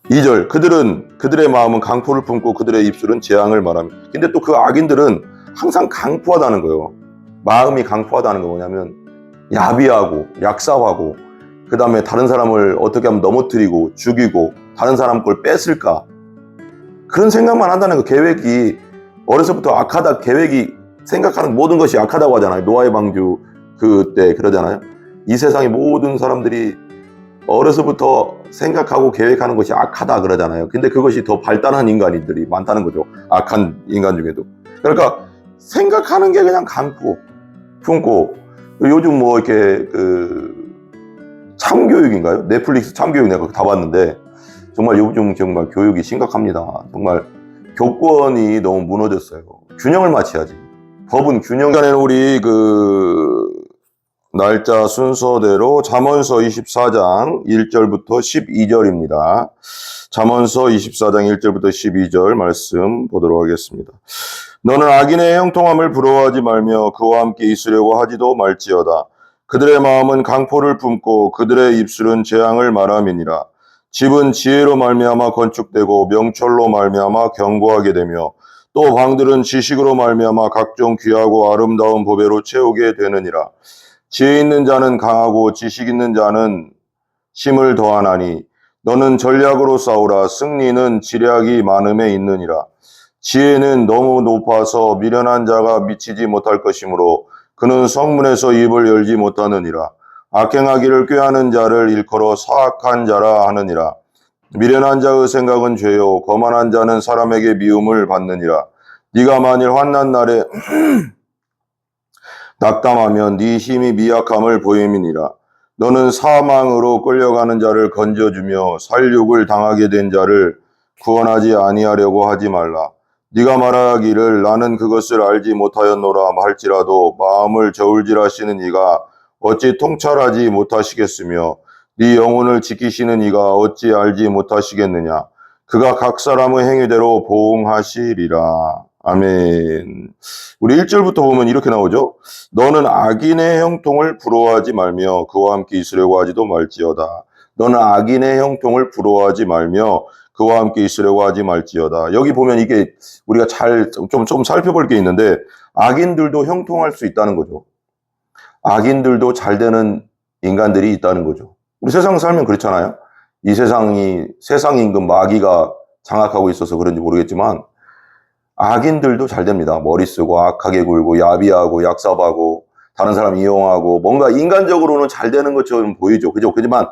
2절 그들의 마음은 강포를 품고 그들의 입술은 재앙을 말하며. 근데 또 그 악인들은 항상 강포하다는 거예요. 마음이 강포하다는 거 뭐냐면 야비하고 약사하고 그 다음에 다른 사람을 어떻게 하면 넘어뜨리고 죽이고 다른 사람 걸 뺏을까 그런 생각만 한다는 거. 계획이 어려서부터 악하다. 계획이 생각하는 모든 것이 악하다고 하잖아요. 노아의 방주 그때 그러잖아요. 이 세상의 모든 사람들이 어려서부터 생각하고 계획하는 것이 악하다 그러잖아요. 근데 그것이 더 발달한 인간들이 많다는 거죠. 악한 인간 중에도. 그러니까 생각하는 게 그냥 강포 품고. 요즘 뭐 이렇게 참교육인가요? 넷플릭스 참교육 내가 다 봤는데 정말 요즘 정말 교육이 심각합니다. 정말 교권이 너무 무너졌어요. 균형을 맞춰야지. 법은 균형. 간에는 우리 날짜 순서대로 잠언서 24장 1절부터 12절입니다. 잠언서 24장 1절부터 12절 말씀 보도록 하겠습니다. 너는 악인의 형통함을 부러워하지 말며 그와 함께 있으려고 하지도 말지어다. 그들의 마음은 강포를 품고 그들의 입술은 재앙을 말함이니라. 집은 지혜로 말미암아 건축되고 명철로 말미암아 견고하게 되며 또 방들은 지식으로 말미암아 각종 귀하고 아름다운 보배로 채우게 되느니라. 지혜 있는 자는 강하고 지식 있는 자는 힘을 더하나니 너는 전략으로 싸우라. 승리는 지략이 많음에 있느니라. 지혜는 너무 높아서 미련한 자가 미치지 못할 것이므로 그는 성문에서 입을 열지 못하느니라. 악행하기를 꾀하는 자를 일컬어 사악한 자라 하느니라. 미련한 자의 생각은 죄요 거만한 자는 사람에게 미움을 받느니라. 네가 만일 환난 날에 낙담하면 네 힘이 미약함을 보임이니라. 너는 사망으로 끌려가는 자를 건져주며 살육을 당하게 된 자를 구원하지 아니하려고 하지 말라. 네가 말하기를 나는 그것을 알지 못하였노라 할지라도 마음을 저울질하시는 이가 어찌 통찰하지 못하시겠으며 네 영혼을 지키시는 이가 어찌 알지 못하시겠느냐. 그가 각 사람의 행위대로 보응하시리라. 아멘. 우리 1절부터 보면 이렇게 나오죠. 너는 악인의 형통을 부러워하지 말며 그와 함께 있으려고 하지도 말지어다. 너는 악인의 형통을 부러워하지 말며 그와 함께 있으려고 하지 말지어다. 여기 보면 이게 우리가 좀 살펴볼 게 있는데 악인들도 형통할 수 있다는 거죠. 악인들도 잘 되는 인간들이 있다는 거죠. 우리 세상 살면 그렇잖아요. 이 세상 임금 마귀가 장악하고 있어서 그런지 모르겠지만 악인들도 잘 됩니다. 머리 쓰고 악하게 굴고 야비하고 약삽하고 다른 사람 이용하고 뭔가 인간적으로는 잘 되는 것처럼 보이죠. 그죠? 그렇지만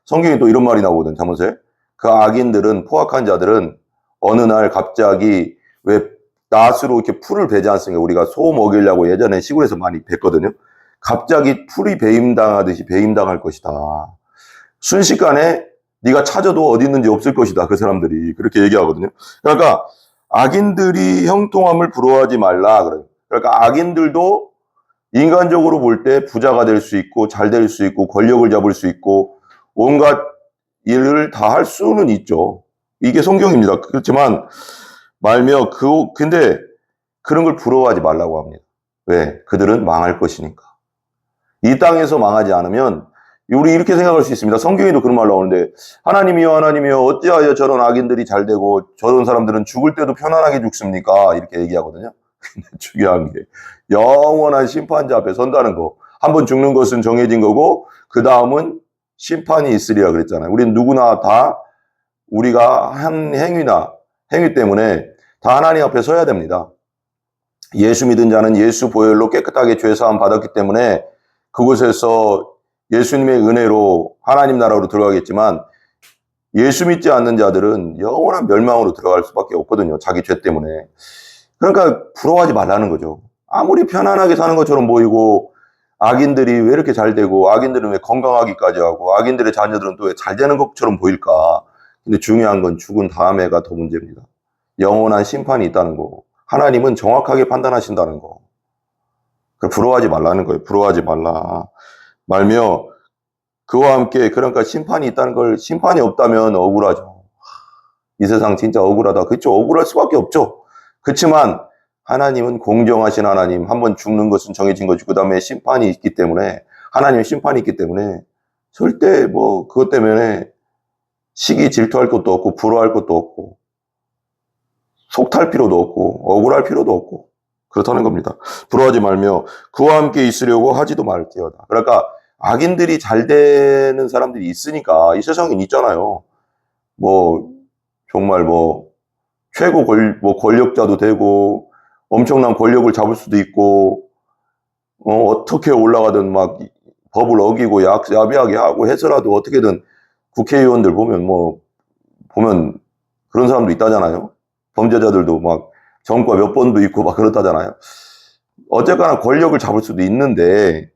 성경에 또 이런 말이 나오거든. 잠언서에. 그 악인들은 포악한 자들은 어느 날 갑자기 왜 낫으로 이렇게 풀을 베지 않습니까? 우리가 소 먹이려고 예전에 시골에서 많이 뱄거든요. 갑자기 풀이 배임당하듯이 배임당할 것이다. 순식간에 네가 찾아도 어디 있는지 없을 것이다. 그 사람들이 그렇게 얘기하거든요. 그러니까 악인들이 형통함을 부러워하지 말라. 그러니까 악인들도 인간적으로 볼 때 부자가 될 수 있고 잘 될 수 있고 권력을 잡을 수 있고 온갖 일을 다 할 수는 있죠. 이게 성경입니다. 그렇지만 말며 근데 그런 걸 부러워하지 말라고 합니다. 왜? 그들은 망할 것이니까. 이 땅에서 망하지 않으면 우리 이렇게 생각할 수 있습니다. 성경에도 그런 말 나오는데 하나님이여 어찌하여 저런 악인들이 잘 되고 저런 사람들은 죽을 때도 편안하게 죽습니까? 이렇게 얘기하거든요. 근데 중요한 게 영원한 심판자 앞에 선다는 거. 한번 죽는 것은 정해진 거고 그 다음은 심판이 있으리라 그랬잖아요. 우리는 누구나 다 우리가 한 행위 때문에 다 하나님 앞에 서야 됩니다. 예수 믿은 자는 예수 보혈로 깨끗하게 죄사함 받았기 때문에 그곳에서 예수님의 은혜로 하나님 나라로 들어가겠지만 예수 믿지 않는 자들은 영원한 멸망으로 들어갈 수밖에 없거든요. 자기 죄 때문에. 그러니까 부러워하지 말라는 거죠. 아무리 편안하게 사는 것처럼 보이고 악인들이 왜 이렇게 잘 되고 악인들은 왜 건강하기까지 하고 악인들의 자녀들은 또 왜 잘 되는 것처럼 보일까. 근데 중요한 건 죽은 다음에가 더 문제입니다. 영원한 심판이 있다는 거. 하나님은 정확하게 판단하신다는 거. 부러워하지 말라는 거예요. 부러워하지 말라. 말며 그와 함께 그러니까 심판이 있다는 걸 심판이 없다면 억울하죠. 이 세상 진짜 억울하다. 그렇죠. 억울할 수밖에 없죠. 그렇지만 하나님은 공정하신 하나님. 한번 죽는 것은 정해진 것이고 그다음에 심판이 있기 때문에 하나님의 심판이 있기 때문에 절대 그것 때문에 시기 질투할 것도 없고, 부러워할 것도 없고, 속탈 필요도 없고, 억울할 필요도 없고, 그렇다는 겁니다. 부러워하지 말며 그와 함께 있으려고 하지도 말지어다. 그러니까 악인들이 잘 되는 사람들이 있으니까 이 세상엔 있잖아요. 뭐 정말 뭐 최고 권력자도 되고 엄청난 권력을 잡을 수도 있고 어떻게 올라가든 막 법을 어기고 야비하게 하고 해서라도 어떻게든 국회의원들 보면 그런 사람도 있다잖아요. 범죄자들도 막 전과 몇 번도 있고 막 그렇다잖아요. 어쨌거나 권력을 잡을 수도 있는데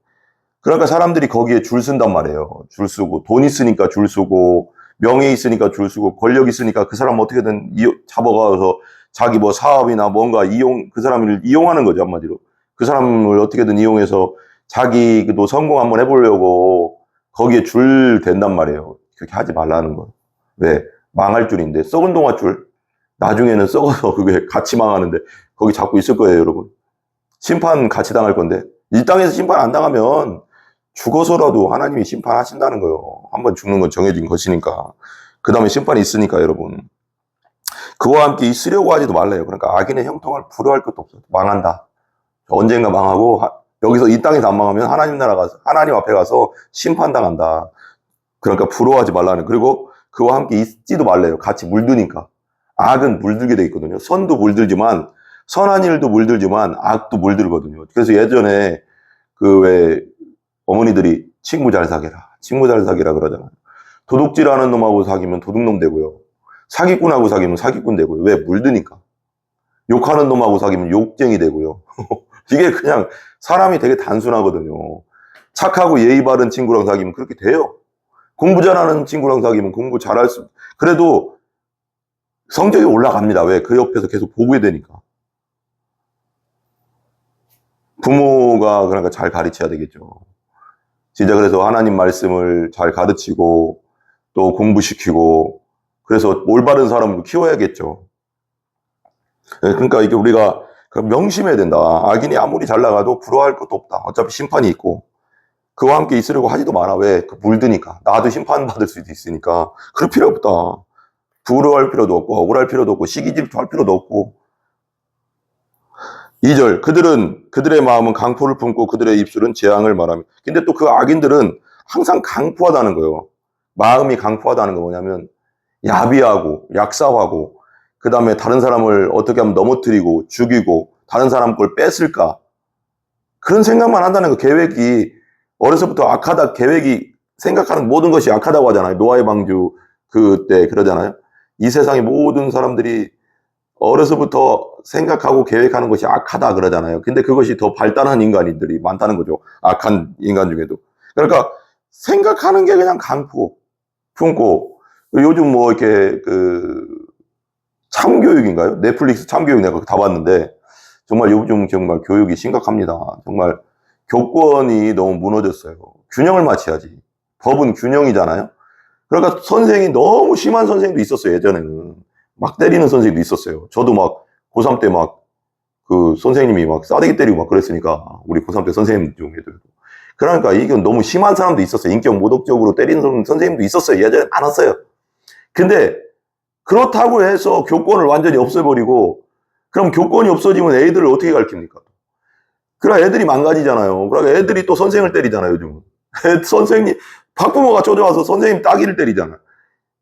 그러니까 사람들이 거기에 줄 쓴단 말이에요. 줄 쓰고 돈 있으니까 줄 쓰고 명예 있으니까 줄 쓰고 권력 있으니까 그 사람 어떻게든 잡아가서 자기 뭐 사업이나 뭔가 그 사람을 이용하는 거죠, 한마디로. 그 사람을 어떻게든 이용해서 자기도 성공 한번 해보려고 거기에 줄 댄단 말이에요. 그렇게 하지 말라는 거예요. 왜? 망할 줄인데 썩은 동아줄 나중에는 썩어서 그게 같이 망하는데 거기 잡고 있을 거예요, 여러분. 심판 같이 당할 건데 이 땅에서 심판 안 당하면 죽어서라도 하나님이 심판하신다는 거예요. 한번 죽는 건 정해진 것이니까. 그 다음에 심판이 있으니까 여러분. 그와 함께 있으려고 하지도 말래요. 그러니까 악인의 형통을 부러워할 것도 없어요. 망한다. 언젠가 망하고 여기서 이 땅에서 안 망하면 하나님 앞에 가서 심판당한다. 그러니까 부러워하지 말라는. 그리고 그와 함께 있지도 말래요. 같이 물드니까. 악은 물들게 돼 있거든요. 선도 물들지만 선한 일도 물들지만 악도 물들거든요. 그래서 예전에 왜 어머니들이 친구 잘 사귀라 그러잖아요. 도둑질하는 놈하고 사귀면 도둑놈 되고요. 사기꾼하고 사귀면 사기꾼 되고요. 왜? 물드니까. 욕하는 놈하고 사귀면 욕쟁이 되고요. 이게 그냥 사람이 되게 단순하거든요. 착하고 예의 바른 친구랑 사귀면 그렇게 돼요. 공부 잘하는 친구랑 사귀면 공부 그래도 성적이 올라갑니다. 왜? 그 옆에서 계속 보게 되니까. 부모가 그러니까 잘 가르쳐야 되겠죠. 진짜 그래서 하나님 말씀을 잘 가르치고 또 공부시키고 그래서 올바른 사람으로 키워야겠죠. 그러니까 이게 우리가 명심해야 된다. 악인이 아무리 잘 나가도 부러워할 것도 없다. 어차피 심판이 있고 그와 함께 있으려고 하지도 마라. 왜? 물드니까. 나도 심판받을 수도 있으니까. 그럴 필요 없다. 부러워할 필요도 없고 억울할 필요도 없고 시기 질투할 필요도 없고. 2절 그들의 마음은 강포를 품고 그들의 입술은 재앙을 말하며. 근데 또 그 악인들은 항상 강포하다는 거예요. 마음이 강포하다는 거 뭐냐면 야비하고 약사하고 그 다음에 다른 사람을 어떻게 하면 넘어뜨리고 죽이고 다른 사람 걸 뺏을까 그런 생각만 한다는 거. 계획이 어려서부터 악하다. 계획이 생각하는 모든 것이 악하다고 하잖아요. 노아의 방주 그때 그러잖아요. 이 세상의 모든 사람들이 어려서부터 생각하고 계획하는 것이 악하다 그러잖아요. 근데 그것이 더 발달한 인간들이 많다는 거죠. 악한 인간 중에도. 그러니까 생각하는 게 그냥 강포 품고 요즘 뭐 이렇게 참교육인가요? 넷플릭스 참교육 내가 다 봤는데 정말 요즘 정말 교육이 심각합니다. 정말 교권이 너무 무너졌어요. 균형을 맞춰야지. 법은 균형이잖아요. 그러니까 선생이 너무 심한 선생도 있었어요. 예전에는 막 때리는 선생도 있었어요. 저도 막 고3 때 막 그 선생님이 막 싸대기 때리고 막 그랬으니까 우리 고3 때 선생님 중에도. 그러니까 이건 너무 심한 사람도 있었어요. 인격 모독적으로 때리는 선생님도 있었어요. 예전에 많았어요. 근데 그렇다고 해서 교권을 완전히 없애버리고 그럼 교권이 없어지면 애들을 어떻게 가르칩니까? 그럼 애들이 망가지잖아요. 그러니까 애들이 또 선생을 때리잖아요. 요즘은. 선생님 학부모가 쫓아와서 선생님 따귀를 때리잖아요.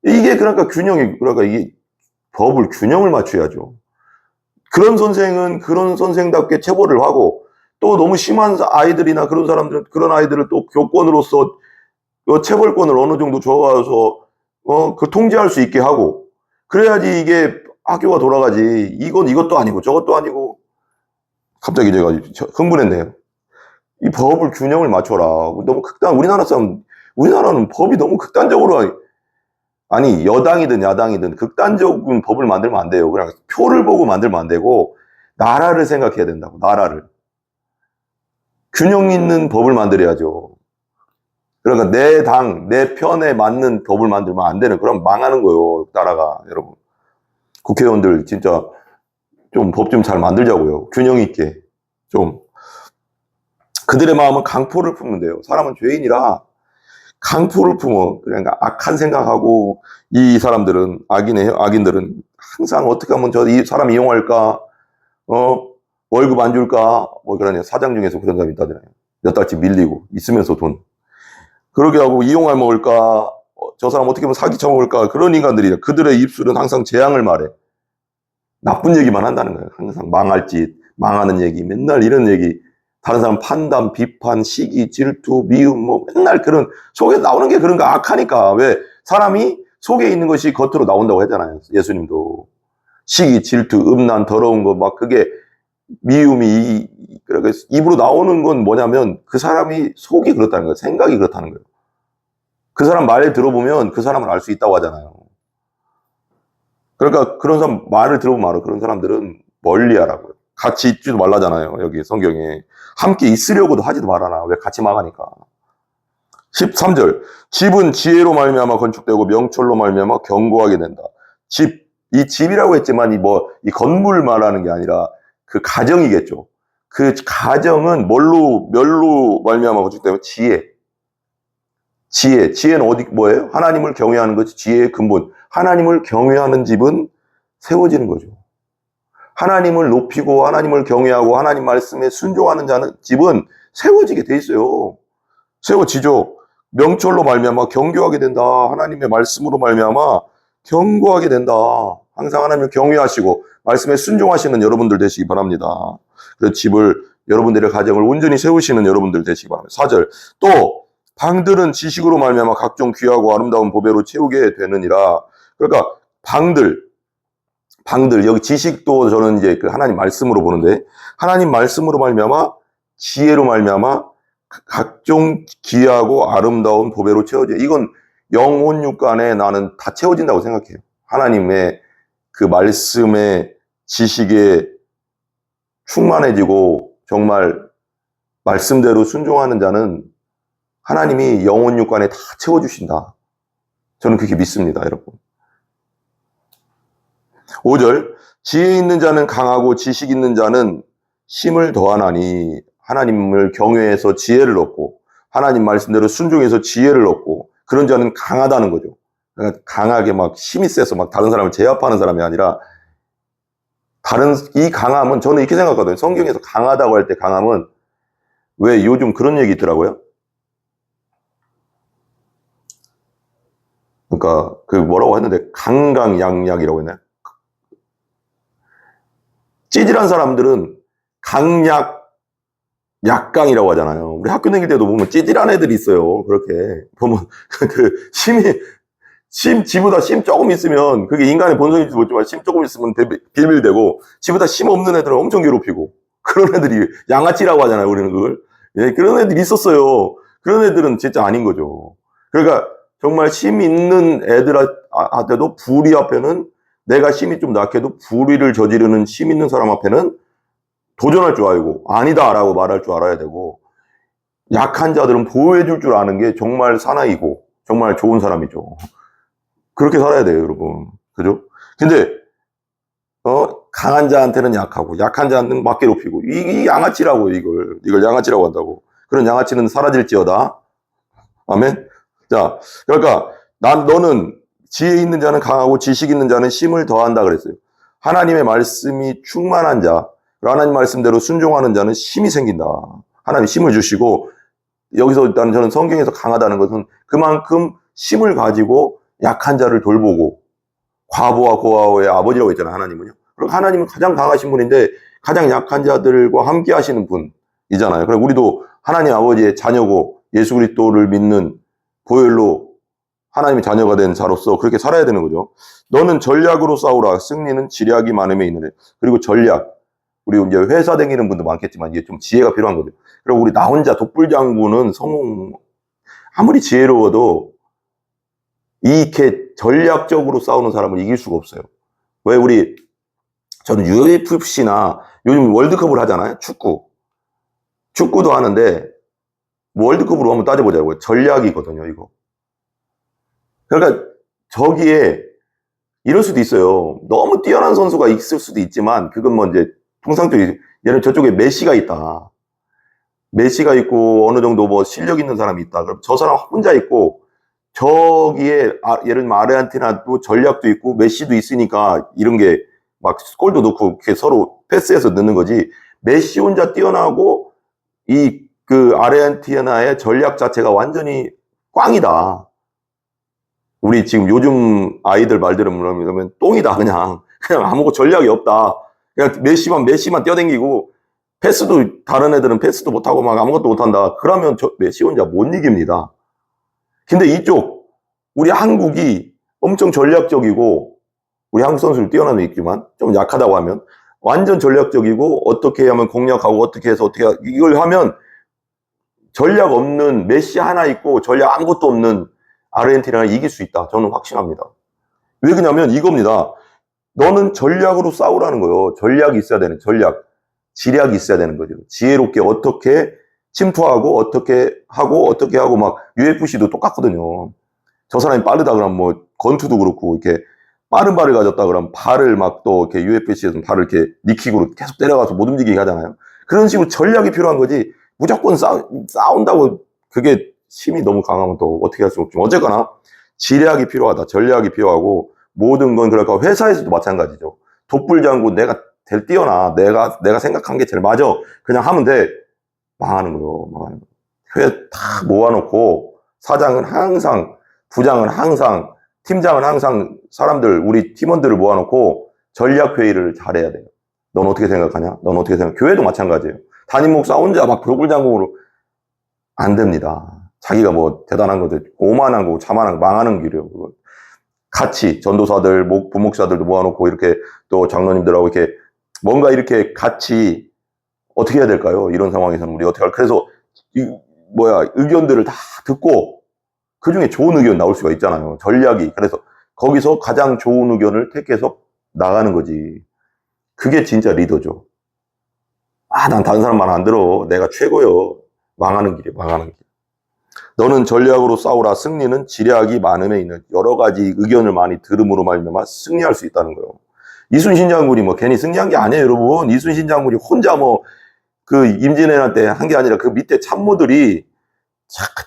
이게 그러니까 그러니까 이게 법을 균형을 맞춰야죠. 그런 선생은 그런 선생답게 처벌을 하고 또 너무 심한 아이들이나 그런 사람들은 그런 아이들을 또 교권으로서 체벌권을 어느 정도 줘서 그 통제할 수 있게 하고 그래야지 이게 학교가 돌아가지. 이것도 아니고 저것도 아니고. 갑자기 제가 흥분했네요. 이 법을 균형을 맞춰라. 너무 우리나라는 법이 너무 극단적으로 아니 여당이든 야당이든 극단적인 법을 만들면 안 돼요. 그냥 표를 보고 만들면 안 되고 나라를 생각해야 된다고. 나라를. 균형 있는 법을 만들어야죠. 그러니까 내 당, 내 편에 맞는 법을 만들면 안 되는. 그럼 망하는 거예요. 나라가. 여러분. 국회의원들 진짜 좀 법 좀 잘 만들자고요. 균형 있게. 좀. 그들의 마음은 강포를 품는데요. 사람은 죄인이라 강포를 품어. 그러니까 악한 생각하고, 이 사람들은, 악인들은 항상 어떻게 하면 이 사람 이용할까, 월급 안 줄까, 뭐 그러냐. 사장 중에서 그런 사람이 있다잖아요. 몇 달치 밀리고, 있으면서 돈. 그러게 하고, 이용할 먹을까, 저 사람 어떻게 하면 사기 쳐먹을까, 그런 인간들이에요. 그들의 입술은 항상 재앙을 말해. 나쁜 얘기만 한다는 거예요. 항상 망할 짓, 망하는 얘기, 맨날 이런 얘기. 다른 사람 판단, 비판, 시기, 질투, 미움, 뭐 맨날 그런, 속에 나오는 게 그런 거 악하니까. 왜? 사람이 속에 있는 것이 겉으로 나온다고 했잖아요. 예수님도. 시기, 질투, 음란, 더러운 거, 막 그게 미움이, 입으로 나오는 건 뭐냐면 그 사람이 속이 그렇다는 거예요. 생각이 그렇다는 거예요. 그 사람 말 들어보면 그 사람을 알 수 있다고 하잖아요. 그러니까 그런 사람 말을 들어보면 알아. 그런 사람들은 멀리 하라고요. 같이 있지도 말라잖아요. 여기 성경에. 함께 있으려고도 하지도 말아라. 왜 같이 망하니까. 13절. 집은 지혜로 말미암아 건축되고 명철로 말미암아 견고하게 된다. 이 집이라고 했지만 이 건물 말하는 게 아니라 그 가정이겠죠. 그 가정은 뭘로 말미암아 건축되고 지혜는 뭐예요? 하나님을 경외하는 것이 지혜의 근본. 하나님을 경외하는 집은 세워지는 거죠. 하나님을 높이고 하나님을 경외하고 하나님 말씀에 순종하는 집은 세워지게 돼 있어요. 세워지죠. 명철로 말미암아 견고하게 된다. 하나님의 말씀으로 말미암아 견고하게 된다. 항상 하나님을 경외하시고 말씀에 순종하시는 여러분들 되시기 바랍니다. 그 집을, 여러분들의 가정을 온전히 세우시는 여러분들 되시기 바랍니다. 4절. 또 방들은 지식으로 말미암아 각종 귀하고 아름다운 보배로 채우게 되느니라. 그러니까 방들 여기 지식도 저는 이제 그 하나님 말씀으로 보는데, 하나님 말씀으로 말미암아 지혜로 말미암아 각종 귀하고 아름다운 보배로 채워져. 이건 영혼 육간에 나는 다 채워진다고 생각해요. 하나님의 그 말씀의 지식에 충만해지고 정말 말씀대로 순종하는 자는 하나님이 영혼 육간에 다 채워주신다. 저는 그렇게 믿습니다, 여러분. 5절. 지혜 있는 자는 강하고 지식 있는 자는 힘을 더하나니. 하나님을 경외해서 지혜를 얻고 하나님 말씀대로 순종해서 지혜를 얻고 그런 자는 강하다는 거죠. 그러니까 강하게 막 힘이 세서 막 다른 사람을 제압하는 사람이 아니라, 이 강함은 저는 이렇게 생각하거든요. 성경에서 강하다고 할 때 강함은, 왜 요즘 그런 얘기 있더라고요. 그러니까 그 뭐라고 했는데 강강약약이라고 했나요? 찌질한 사람들은 강약 약강이라고 하잖아요. 우리 학교 다닐 때도 보면 찌질한 애들이 있어요. 그렇게 보면 지보다 심 조금 있으면, 그게 인간의 본성인지 모르지만 심 조금 있으면 빌빌대고, 지보다 심 없는 애들은 엄청 괴롭히고, 그런 애들이 양아치라고 하잖아요. 우리는 그걸. 예, 그런 애들이 있었어요. 그런 애들은 진짜 아닌 거죠. 그러니까 정말 심 있는 애들한테도 불의 앞에는, 내가 심이 좀 약해도 불의를 저지르는 심 있는 사람 앞에는 도전할 줄 알고 아니다라고 말할 줄 알아야 되고, 약한 자들은 보호해줄 줄 아는 게 정말 사나이고 정말 좋은 사람이죠. 그렇게 살아야 돼요, 여러분. 그죠? 근데 강한 자한테는 약하고 약한 자한테는 막 괴롭히고, 이 양아치라고. 이걸 양아치라고 한다고. 그런 양아치는 사라질지어다. 아멘. 자, 그러니까 너는 지혜 있는 자는 강하고 지식 있는 자는 힘을 더한다 그랬어요. 하나님의 말씀이 충만한 자, 하나님 말씀대로 순종하는 자는 힘이 생긴다. 하나님 힘을 주시고, 여기서 일단 저는 성경에서 강하다는 것은 그만큼 힘을 가지고 약한 자를 돌보고, 과부와 고아의 아버지라고 했잖아요, 하나님은요. 그리고 하나님은 가장 강하신 분인데 가장 약한 자들과 함께 하시는 분이잖아요. 그래서 우리도 하나님 아버지의 자녀고 예수 그리스도를 믿는 보혈로 하나님의 자녀가 된 자로서 그렇게 살아야 되는 거죠. 너는 전략으로 싸우라. 승리는 지략이 많음에 있느니. 그리고 전략. 우리 이제 회사 다니는 분도 많겠지만 이게 좀 지혜가 필요한 거죠. 그리고 우리 나 혼자 독불장군은 아무리 지혜로워도 이렇게 전략적으로 싸우는 사람을 이길 수가 없어요. 왜 저는 UFC나 요즘 월드컵을 하잖아요. 축구도 하는데, 월드컵으로 한번 따져보자고요. 전략이거든요, 이거. 그러니까 저기에 이럴 수도 있어요. 너무 뛰어난 선수가 있을 수도 있지만, 그건 뭐 이제 통상적인, 얘는 저쪽에 메시가 있다. 메시가 있고 어느 정도 뭐 실력 있는 사람이 있다. 그럼 저 사람 혼자 있고 저기에 예를 들면 아르헨티나도 전략도 있고 메시도 있으니까 이런 게 막 골도 넣고 이렇게 서로 패스해서 넣는 거지. 메시 혼자 뛰어나고 이 그 아르헨티나의 전략 자체가 완전히 꽝이다. 우리 지금 요즘 아이들 말대로 그러면 똥이다. 그냥 아무것도 전략이 없다. 그냥 메시만 뛰어댕기고 패스도 다른 애들은 패스도 못하고 막 아무것도 못한다. 그러면 메시 혼자 못 이깁니다. 근데 이쪽 우리 한국이 엄청 전략적이고 우리 한국 선수들 뛰어나는 있지만 좀 약하다고 하면 완전 전략적이고 어떻게 하면 공략하고 어떻게 해서 어떻게 이걸 하면 전략 없는 메시 하나 있고 전략 아무것도 없는 아르헨티나를 이길 수 있다. 저는 확신합니다. 왜 그러냐면 이겁니다. 너는 전략으로 싸우라는 거예요. 전략이 있어야 되는 전략. 지략이 있어야 되는 거죠. 지혜롭게 어떻게 침투하고 어떻게 하고 막 UFC도 똑같거든요. 저 사람이 빠르다 그러면 뭐 권투도 그렇고 이렇게 빠른 발을 가졌다 그러면 발을 막 또 이렇게 UFC에서 발을 이렇게 니킥으로 계속 때려가서 못 움직이게 하잖아요. 그런 식으로 전략이 필요한 거지. 무조건 싸운다고 그게 힘이 너무 강하면 또 어떻게 할 수 없지만 어쨌거나 지략이 필요하다. 전략이 필요하고 모든 건 그러니까 회사에서도 마찬가지죠. 독불장군 내가 제일 뛰어나. 내가 생각한 게 제일 맞아. 그냥 하면 돼. 망하는 거요. 망하는 거. 회에 다 모아놓고 사장은 항상, 부장은 항상, 팀장은 항상 사람들, 우리 팀원들을 모아놓고 전략회의를 잘해야 돼요. 넌 어떻게 생각하냐? 넌 어떻게 생각해? 교회도 마찬가지예요. 담임 목사 혼자 막 독불장군으로 안 됩니다. 자기가 뭐 대단한 거죠. 오만한 거고 자만한 거 망하는 길이에요. 그거. 같이 전도사들, 부목사들도 모아놓고 이렇게 또 장로님들하고 이렇게 뭔가 이렇게 같이 어떻게 해야 될까요? 이런 상황에서는 우리 어떻게 할까? 그래서 의견들을 다 듣고 그 중에 좋은 의견 나올 수가 있잖아요. 전략이. 그래서 거기서 가장 좋은 의견을 택해서 나가는 거지. 그게 진짜 리더죠. 난 다른 사람 말 안 들어. 내가 최고요. 망하는 길이에요. 망하는 길. 너는 전략으로 싸우라. 승리는 지략이 많음에 있는 여러 가지 의견을 많이 들음으로 말미암아 승리할 수 있다는 거예요. 이순신 장군이 뭐 괜히 승리한 게 아니에요, 여러분. 이순신 장군이 혼자 뭐 그 임진왜란 때 한 게 아니라 그 밑에 참모들이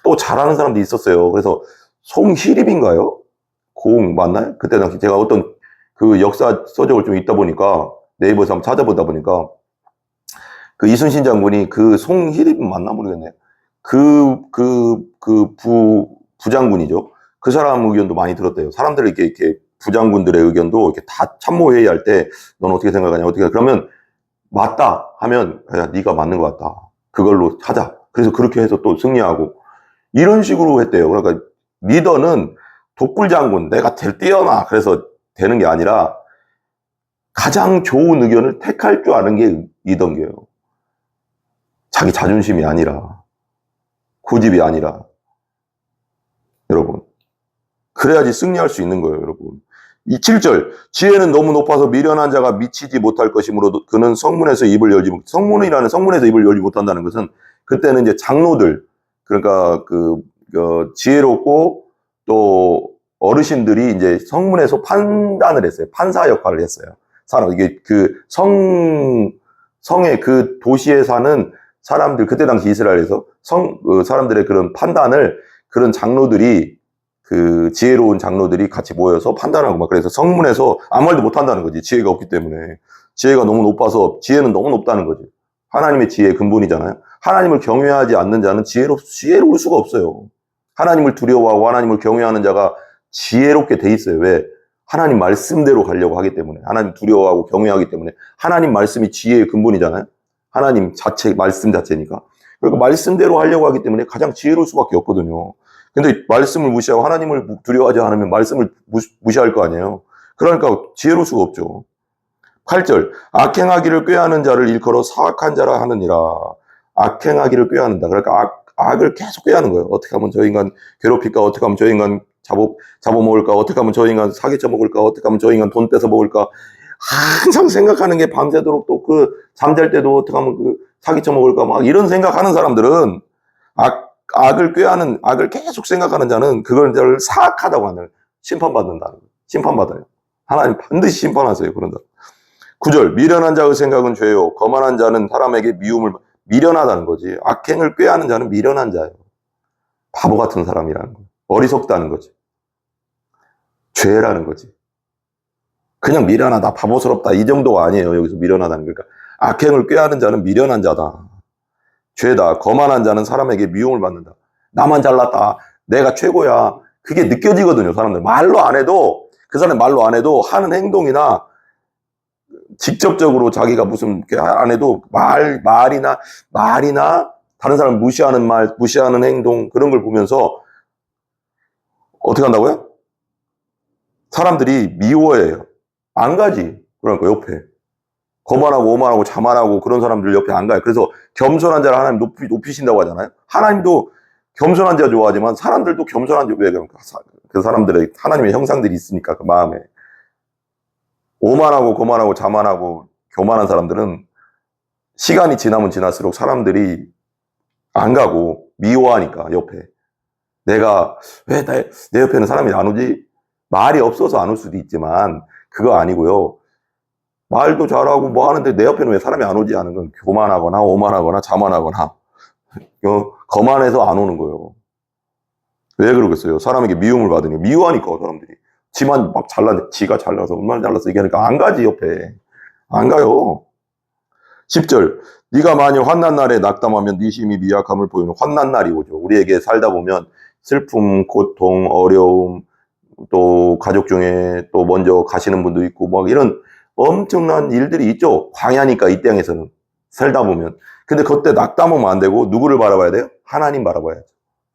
또 잘하는 사람도 있었어요. 그래서 송희립인가요? 고흥 맞나요? 그때 당시 제가 어떤 그 역사 서적을 좀 읽다 보니까 네이버에서 한번 찾아보다 보니까 그 이순신 장군이 그 송희립은 맞나 모르겠네요. 부장군이죠. 그 사람 의견도 많이 들었대요. 사람들이 이렇게 부장군들의 의견도 이렇게 다 참모회의할 때 넌 어떻게 생각하냐? 어떻게 그러면 맞다 하면 야, 네가 맞는 것 같다. 그걸로 하자. 그래서 그렇게 해서 또 승리하고 이런 식으로 했대요. 그러니까 리더는 독불장군 내가 제일 뛰어나 그래서 되는 게 아니라 가장 좋은 의견을 택할 줄 아는 게 리더인 게요. 자기 자존심이 아니라 고집이 아니라 여러분 그래야지 승리할 수 있는 거예요. 여러분 이 7절 지혜는 너무 높아서 미련한 자가 미치지 못할 것이므로 그는 성문에서 입을 열지 못. 성문에서 입을 열지 못한다는 것은 그때는 이제 장로들 그러니까 지혜롭고 또 어르신들이 이제 성문에서 판단을 했어요. 판사 역할을 했어요. 사람 이게 성의 그 도시에 사는 사람들 그때 당시 이스라엘에서 사람들의 그런 판단을 그런 장로들이 그 지혜로운 장로들이 같이 모여서 판단하고 막 그래서 성문에서 아무 말도 못 한다는 거지. 지혜가 없기 때문에. 지혜가 너무 높아서 지혜는 너무 높다는 거지. 하나님의 지혜의 근본이잖아요. 하나님을 경외하지 않는 자는 지혜로울 수가 없어요. 하나님을 두려워하고 하나님을 경외하는 자가 지혜롭게 돼 있어요. 왜? 하나님 말씀대로 가려고 하기 때문에. 하나님 두려워하고 경외하기 때문에. 하나님 말씀이 지혜의 근본이잖아요. 하나님 자체, 말씀 자체니까. 그러니까 말씀대로 하려고 하기 때문에 가장 지혜로울 수밖에 없거든요. 근데 말씀을 무시하고 하나님을 두려워하지 않으면 말씀을 무시할 거 아니에요. 그러니까 지혜로울 수가 없죠. 8절 악행하기를 꾀하는 자를 일컬어 사악한 자라 하느니라. 악행하기를 꾀하는다. 그러니까 악을 계속 꾀하는 거예요. 어떻게 하면 저 인간 괴롭힐까? 어떻게 하면 저 인간 잡아먹을까? 어떻게 하면 저 인간 사기쳐 먹을까? 어떻게 하면 저 인간 돈 뺏어 먹을까? 항상 생각하는 게 밤새도록 또 잠잘 때도 어떻게 하면 사기쳐 먹을까? 막 이런 생각하는 사람들은 악을 꾀하는, 악을 계속 생각하는 자는 그걸 사악하다고 하는 심판받는다는 거예요. 심판받아요. 하나님 반드시 심판하세요. 그런다. 9절 미련한 자의 생각은 죄요. 거만한 자는 사람에게 미련하다는 거지. 악행을 꾀하는 자는 미련한 자예요. 바보 같은 사람이라는 거예요. 어리석다는 거지. 죄라는 거지. 그냥 미련하다, 바보스럽다 이 정도가 아니에요. 여기서 미련하다는 거니까. 악행을 꾀하는 자는 미련한 자다. 죄다. 거만한 자는 사람에게 미움을 받는다. 나만 잘났다. 내가 최고야. 그게 느껴지거든요, 사람들. 말로 안 해도, 그 사람 말로 안 해도 하는 행동이나 직접적으로 자기가 무슨 안 해도 말이나 다른 사람 무시하는 말, 무시하는 행동 그런 걸 보면서 어떻게 한다고요? 사람들이 미워해요. 안 가지. 그러니까 옆에. 거만하고 오만하고 자만하고 그런 사람들 옆에 안 가요. 그래서 겸손한 자를 하나님 높이신다고 하잖아요. 하나님도 겸손한 자 좋아하지만 사람들도 겸손한 자 왜 그러니까 그 사람들의 하나님의 형상들이 있으니까 그 마음에. 오만하고 거만하고 자만하고 교만한 사람들은 시간이 지나면 지날수록 사람들이 안 가고 미워하니까 옆에. 내가 왜 내 옆에는 사람이 안 오지? 말이 없어서 안 올 수도 있지만 그거 아니고요. 말도 잘하고 뭐 하는데 내 옆에는 왜 사람이 안 오지 하는 건 교만하거나 오만하거나 자만하거나 거만해서 안 오는 거예요. 왜 그러겠어요? 사람에게 미움을 받으니 미워하니까 사람들이. 지만 막 지가 잘나서 얼마나 잘났어 얘기하니까 안 가지 옆에. 안 가요. 10절 네가 만일 환난 날에 낙담하면 네 힘이 미약함을 보이는 환난 날이 오죠. 우리에게 살다 보면 슬픔, 고통, 어려움 또 가족 중에 또 먼저 가시는 분도 있고 막 이런 엄청난 일들이 있죠. 광야니까 이 땅에서는 살다 보면. 근데 그때 낙담하면 안 되고 누구를 바라봐야 돼요? 하나님 바라봐야죠.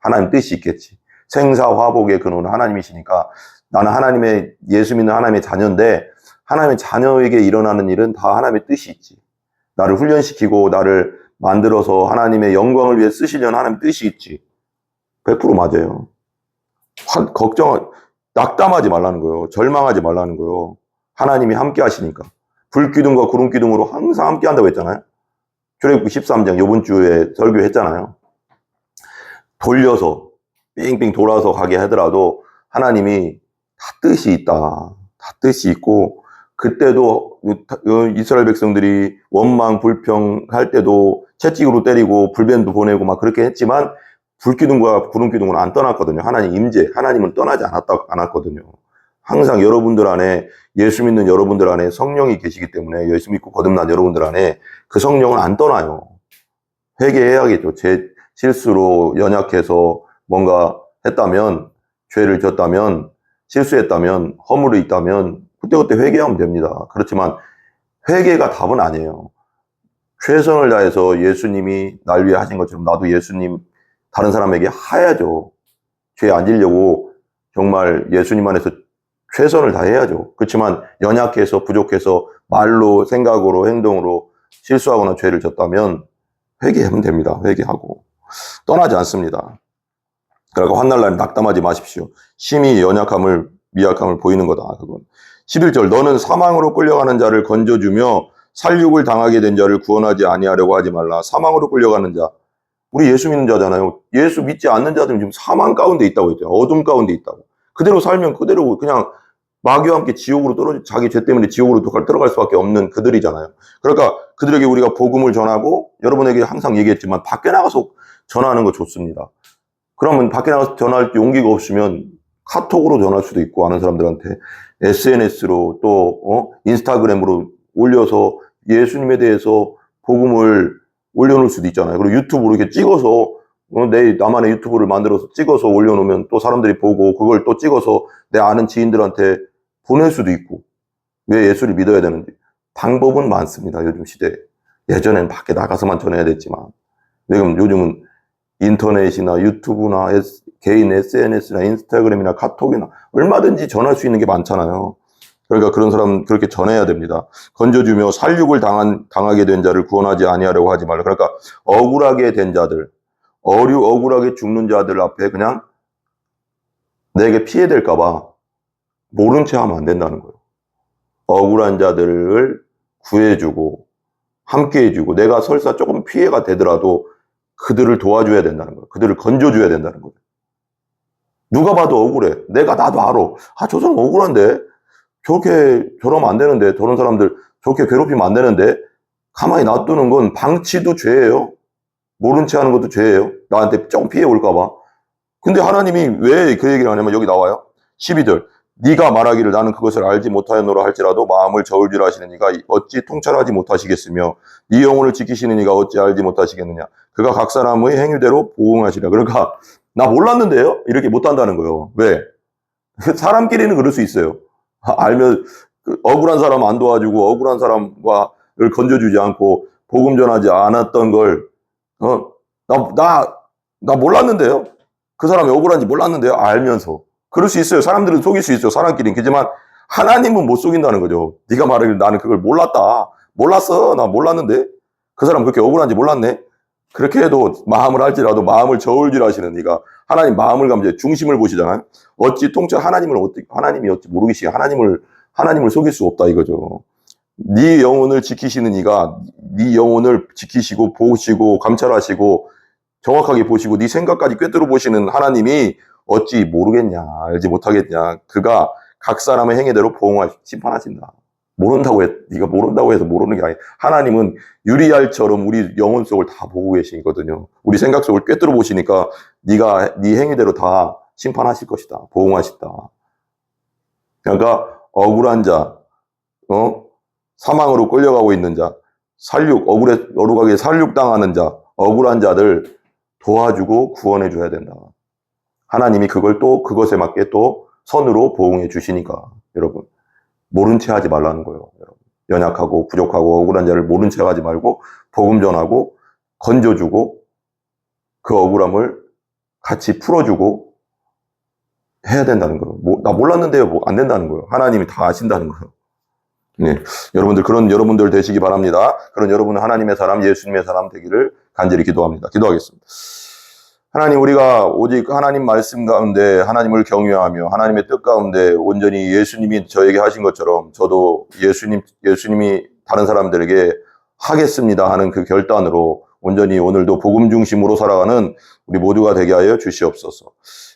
하나님 뜻이 있겠지. 생사화복의 근원은 하나님이시니까 나는 하나님의 예수 믿는 하나님의 자녀인데 하나님의 자녀에게 일어나는 일은 다 하나님의 뜻이 있지. 나를 훈련시키고 나를 만들어서 하나님의 영광을 위해 쓰시려는 하나님의 뜻이 있지. 100% 맞아요. 낙담하지 말라는 거예요. 절망하지 말라는 거예요. 하나님이 함께 하시니까. 불기둥과 구름기둥으로 항상 함께 한다고 했잖아요. 출애굽기 13장 요번 주에 설교했잖아요. 돌려서 빙빙 돌아서 가게 하더라도 하나님이 다 뜻이 있다. 다 뜻이 있고 그때도 이스라엘 백성들이 원망 불평할 때도 채찍으로 때리고 불뱀도 보내고 막 그렇게 했지만 불기둥과 구름기둥은 안 떠났거든요. 하나님 임재, 하나님은 떠나지 않았거든요. 항상 여러분들 안에 예수 믿는 여러분들 안에 성령이 계시기 때문에 예수 믿고 거듭난 여러분들 안에 그 성령은 안 떠나요. 회개해야겠죠. 제 실수로 연약해서 뭔가 했다면 죄를 졌다면 실수했다면 허물이 있다면 그때그때 회개하면 됩니다. 그렇지만 회개가 답은 아니에요. 최선을 다해서 예수님이 날 위해 하신 것처럼 나도 예수님 다른 사람에게 하야죠. 죄에 안 지려고 정말 예수님 안에서 최선을 다해야죠. 그렇지만 연약해서 부족해서 말로 생각으로 행동으로 실수하거나 죄를 졌다면 회개하면 됩니다. 회개하고 떠나지 않습니다. 그러니까 환난날에 낙담하지 마십시오. 심히 연약함을 미약함을 보이는 거다. 그건 11절 너는 사망으로 끌려가는 자를 건져주며 살육을 당하게 된 자를 구원하지 아니하려고 하지 말라. 사망으로 끌려가는 자 우리 예수 믿는 자잖아요. 예수 믿지 않는 자들은 지금 사망 가운데 있다고 했죠. 어둠 가운데 있다고. 그대로 살면 그대로 그냥 마귀와 함께 지옥으로 떨어져 자기 죄 때문에 지옥으로 들어갈 수밖에 없는 그들이잖아요. 그러니까 그들에게 우리가 복음을 전하고 여러분에게 항상 얘기했지만 밖에 나가서 전하는 거 좋습니다. 그러면 밖에 나가서 전할 용기가 없으면 카톡으로 전할 수도 있고 아는 사람들한테 SNS로 또 인스타그램으로 올려서 예수님에 대해서 복음을 올려놓을 수도 있잖아요. 그리고 유튜브로 이렇게 찍어서 나만의 유튜브를 만들어서 찍어서 올려놓으면 또 사람들이 보고 그걸 또 찍어서 내 아는 지인들한테 보낼 수도 있고 왜 예수를 믿어야 되는지 방법은 많습니다. 요즘 시대에. 예전엔 밖에 나가서만 전해야 됐지만 지금 요즘은 인터넷이나 유튜브나 개인 SNS나 인스타그램이나 카톡이나 얼마든지 전할 수 있는 게 많잖아요. 그러니까 그런 사람 그렇게 전해야 됩니다. 건져주며 살육을 당하게 된 자를 구원하지 아니하려고 하지 말라. 그러니까 억울하게 된 자들, 억울하게 죽는 자들 앞에 그냥 내게 피해될까 봐 모른 채 하면 안 된다는 거예요. 억울한 자들을 구해주고 함께 해주고 내가 설사 조금 피해가 되더라도 그들을 도와줘야 된다는 거예요. 그들을 건져줘야 된다는 거예요. 누가 봐도 억울해. 나도 알아. 저 사람 억울한데 저러면 안 되는데 저런 사람들 저렇게 괴롭히면 안 되는데 가만히 놔두는 건 방치도 죄예요. 모른 채 하는 것도 죄예요. 나한테 정 피해 올까봐. 근데 하나님이 왜 그 얘기를 하냐면 여기 나와요. 12절. 네가 말하기를 나는 그것을 알지 못하였노라 할지라도 마음을 저울질 하시는 이가 어찌 통찰하지 못하시겠으며 네 영혼을 지키시는 이가 어찌 알지 못하시겠느냐. 그가 각 사람의 행위대로 보응하시라. 그러니까 나 몰랐는데요? 이렇게 못한다는 거예요. 왜? 사람끼리는 그럴 수 있어요. 알면 억울한 사람 안 도와주고 억울한 사람과를 건져주지 않고 복음 전하지 않았던 걸 나 몰랐는데요. 그 사람이 억울한지 몰랐는데요. 알면서. 그럴 수 있어요. 사람들은 속일 수 있어요. 사람끼리는. 그렇지만 하나님은 못 속인다는 거죠. 네가 말하길 나는 그걸 몰랐다. 몰랐어. 나 몰랐는데. 그 사람 그렇게 억울한지 몰랐네. 그렇게 해도 마음을 할지라도 마음을 저울질 하시는 네가 하나님 마음을 감지 중심을 보시잖아요. 어찌 통찰 하나님이 어찌 모르겠지. 하나님을 속일 수 없다 이거죠. 네 영혼을 지키시는 이가 네 영혼을 지키시고 보시고 감찰하시고 정확하게 보시고 네 생각까지 꿰뚫어 보시는 하나님이 어찌 모르겠냐 알지 못하겠냐. 그가 각 사람의 행위대로 심판하신다. 네가 모른다고 해서 모르는 게 아니야. 하나님은 유리알처럼 우리 영혼 속을 다 보고 계시거든요. 우리 생각 속을 꿰뚫어 보시니까 네 행위대로 다 심판하실 것이다. 보응하시다. 그러니까 억울한 자, 사망으로 끌려가고 있는 자, 억울하게 살육당하는 자, 억울한 자들 도와주고 구원해 줘야 된다. 하나님이 그것에 맞게 또 선으로 보응해 주시니까, 여러분. 모른 채 하지 말라는 거예요, 여러분. 연약하고 부족하고 억울한 자를 모른 채 하지 말고, 복음 전하고, 건져주고, 그 억울함을 같이 풀어주고, 해야 된다는 거예요. 나 몰랐는데요, 안 된다는 거예요. 하나님이 다 아신다는 거예요. 네. 그런 여러분들 되시기 바랍니다. 그런 여러분은 하나님의 사람, 예수님의 사람 되기를 간절히 기도합니다. 기도하겠습니다. 하나님, 우리가 오직 하나님 말씀 가운데 하나님을 경외하며 하나님의 뜻 가운데 온전히 예수님이 저에게 하신 것처럼 저도 예수님이 다른 사람들에게 하겠습니다 하는 그 결단으로 온전히 오늘도 복음 중심으로 살아가는 우리 모두가 되게 하여 주시옵소서.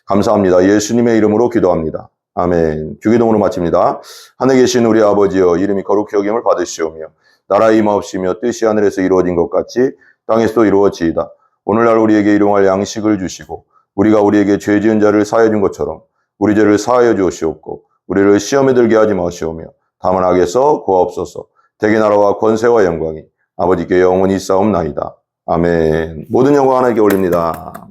감사합니다. 예수님의 이름으로 기도합니다. 아멘. 주기도문으로 마칩니다. 하늘에 계신 우리 아버지여, 이름이 거룩히 여김을 받으시오며 나라의 임하옵시며 뜻이 하늘에서 이루어진 것 같이 땅에서도 이루어지이다. 오늘날 우리에게 일용할 양식을 주시고 우리가 우리에게 죄 지은 자를 사하여 준 것처럼 우리 죄를 사하여 주시옵고 우리를 시험에 들게 하지 마시오며 다만 악에서 구하옵소서. 대개 나라와 권세와 영광이 아버지께 영원히 있사옵나이다. 아멘. 모든 영광 하나님께 올립니다.